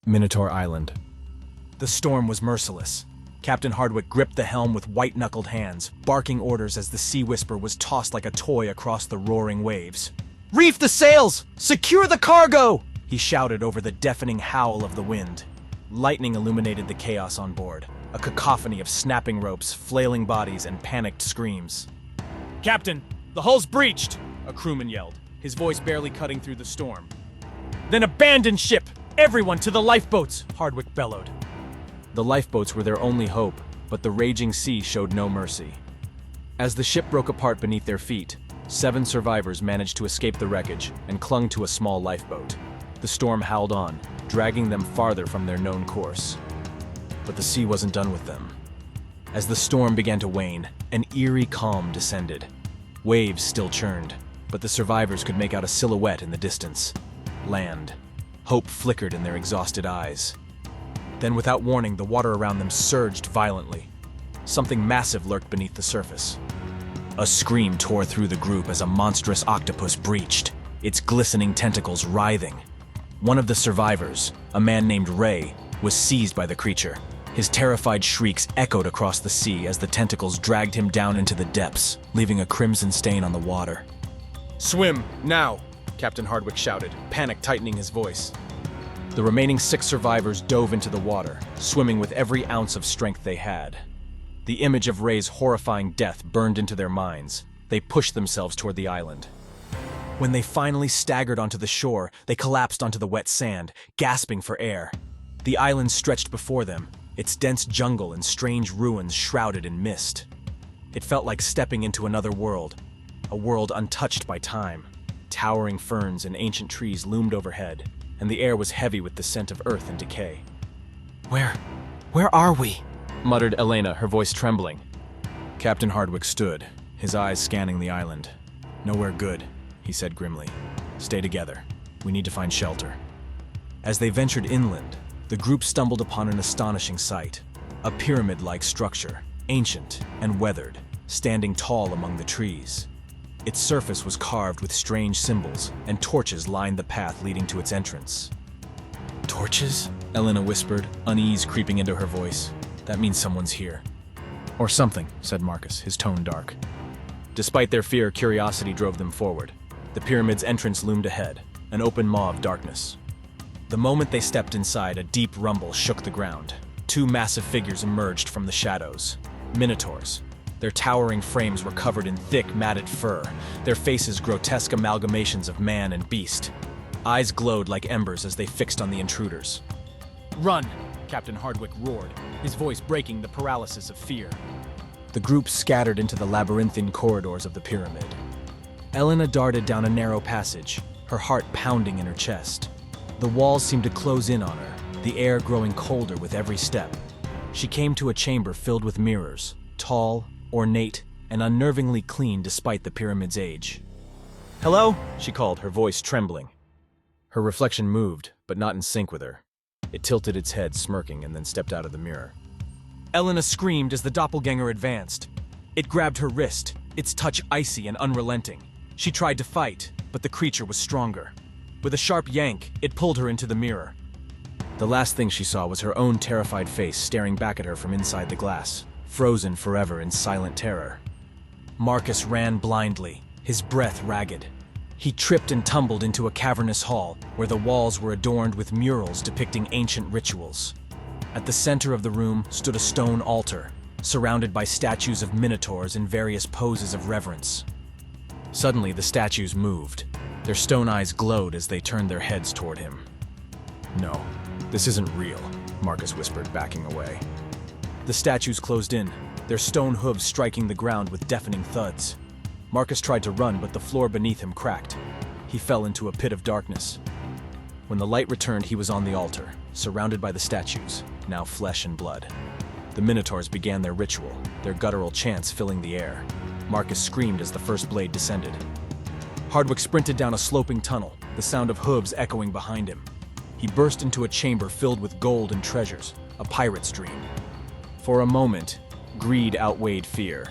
Minotaur Island. The storm was merciless. Captain Hardwick gripped the helm with white-knuckled hands, barking orders as the Sea Whisper was tossed like a toy across the roaring waves. "Reef the sails! Secure the cargo!" he shouted over the deafening howl of the wind. Lightning illuminated the chaos on board, a cacophony of snapping ropes, flailing bodies, and panicked screams. "Captain, the hull's breached!" a crewman yelled, his voice barely cutting through the storm. "Then abandon ship! Everyone to the lifeboats!" Hardwick bellowed. The lifeboats were their only hope, but the raging sea showed no mercy. As the ship broke apart beneath their feet, 7 survivors managed to escape the wreckage and clung to a small lifeboat. The storm howled on, dragging them farther from their known course. But the sea wasn't done with them. As the storm began to wane, an eerie calm descended. Waves still churned, but the survivors could make out a silhouette in the distance. Land. Hope flickered in their exhausted eyes. Then, without warning, the water around them surged violently. Something massive lurked beneath the surface. A scream tore through the group as a monstrous octopus breached, its glistening tentacles writhing. One of the survivors, a man named Ray, was seized by the creature. His terrified shrieks echoed across the sea as the tentacles dragged him down into the depths, leaving a crimson stain on the water. "Swim, now!" Captain Hardwick shouted, panic tightening his voice. The remaining 6 survivors dove into the water, swimming with every ounce of strength they had. The image of Ray's horrifying death burned into their minds. They pushed themselves toward the island. When they finally staggered onto the shore, they collapsed onto the wet sand, gasping for air. The island stretched before them, its dense jungle and strange ruins shrouded in mist. It felt like stepping into another world, a world untouched by time. Towering ferns and ancient trees loomed overhead, and the air was heavy with the scent of earth and decay. Where are we?" muttered Elena, her voice trembling. Captain Hardwick stood, his eyes scanning the island. "Nowhere good," he said grimly. "Stay together. We need to find shelter." As they ventured inland, the group stumbled upon an astonishing sight. A pyramid-like structure, ancient and weathered, standing tall among the trees. Its surface was carved with strange symbols, and torches lined the path leading to its entrance. "Torches?" Elena whispered, unease creeping into her voice. "That means someone's here." "Or something," said Marcus, his tone dark. Despite their fear, curiosity drove them forward. The pyramid's entrance loomed ahead, an open maw of darkness. The moment they stepped inside, a deep rumble shook the ground. 2 massive figures emerged from the shadows. Minotaurs. Their towering frames were covered in thick, matted fur, their faces grotesque amalgamations of man and beast. Eyes glowed like embers as they fixed on the intruders. "Run!" Captain Hardwick roared, his voice breaking the paralysis of fear. The group scattered into the labyrinthine corridors of the pyramid. Elena darted down a narrow passage, her heart pounding in her chest. The walls seemed to close in on her, the air growing colder with every step. She came to a chamber filled with mirrors, tall, ornate, and unnervingly clean despite the pyramid's age. "Hello?" she called, her voice trembling. Her reflection moved, but not in sync with her. It tilted its head, smirking, and then stepped out of the mirror. Elena screamed as the doppelganger advanced. It grabbed her wrist, its touch icy and unrelenting. She tried to fight, but the creature was stronger. With a sharp yank, it pulled her into the mirror. The last thing she saw was her own terrified face staring back at her from inside the glass, frozen forever in silent terror. Marcus ran blindly, his breath ragged. He tripped and tumbled into a cavernous hall where the walls were adorned with murals depicting ancient rituals. At the center of the room stood a stone altar, surrounded by statues of minotaurs in various poses of reverence. Suddenly, the statues moved. Their stone eyes glowed as they turned their heads toward him. "No, this isn't real," Marcus whispered, backing away. The statues closed in, their stone hooves striking the ground with deafening thuds. Marcus tried to run, but the floor beneath him cracked. He fell into a pit of darkness. When the light returned, he was on the altar, surrounded by the statues, now flesh and blood. The Minotaurs began their ritual, their guttural chants filling the air. Marcus screamed as the first blade descended. Hardwick sprinted down a sloping tunnel, the sound of hooves echoing behind him. He burst into a chamber filled with gold and treasures, a pirate's dream. For a moment, greed outweighed fear.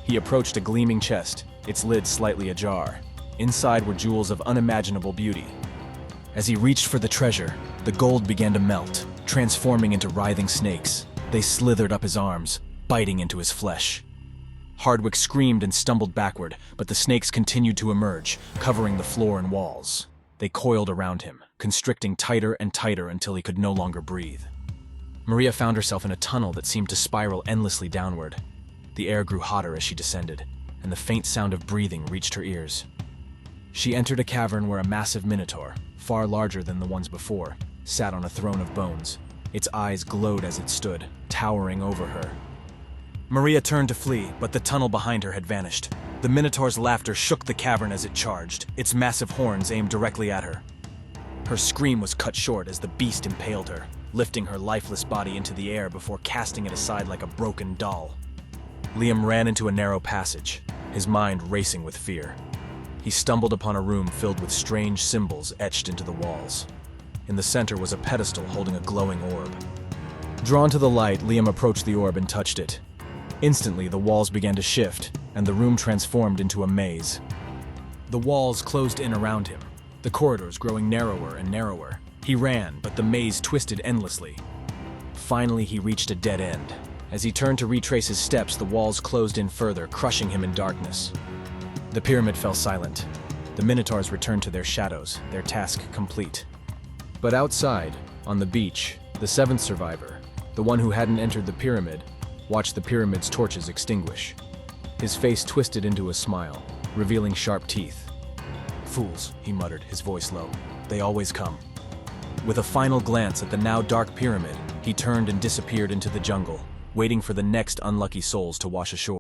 He approached a gleaming chest, its lid slightly ajar. Inside were jewels of unimaginable beauty. As he reached for the treasure, the gold began to melt, transforming into writhing snakes. They slithered up his arms, biting into his flesh. Hardwick screamed and stumbled backward, but the snakes continued to emerge, covering the floor and walls. They coiled around him, constricting tighter and tighter until he could no longer breathe. Maria found herself in a tunnel that seemed to spiral endlessly downward. The air grew hotter as she descended, and the faint sound of breathing reached her ears. She entered a cavern where a massive Minotaur, far larger than the ones before, sat on a throne of bones. Its eyes glowed as it stood, towering over her. Maria turned to flee, but the tunnel behind her had vanished. The Minotaur's laughter shook the cavern as it charged, its massive horns aimed directly at her. Her scream was cut short as the beast impaled her, lifting her lifeless body into the air before casting it aside like a broken doll. Liam ran into a narrow passage, his mind racing with fear. He stumbled upon a room filled with strange symbols etched into the walls. In the center was a pedestal holding a glowing orb. Drawn to the light, Liam approached the orb and touched it. Instantly, the walls began to shift, and the room transformed into a maze. The walls closed in around him, the corridors growing narrower and narrower. He ran, but the maze twisted endlessly. Finally, he reached a dead end. As he turned to retrace his steps, the walls closed in further, crushing him in darkness. The pyramid fell silent. The Minotaurs returned to their shadows, their task complete. But outside, on the beach, the seventh survivor, the one who hadn't entered the pyramid, watched the pyramid's torches extinguish. His face twisted into a smile, revealing sharp teeth. "Fools," he muttered, his voice low. "They always come." With a final glance at the now dark pyramid, he turned and disappeared into the jungle, waiting for the next unlucky souls to wash ashore.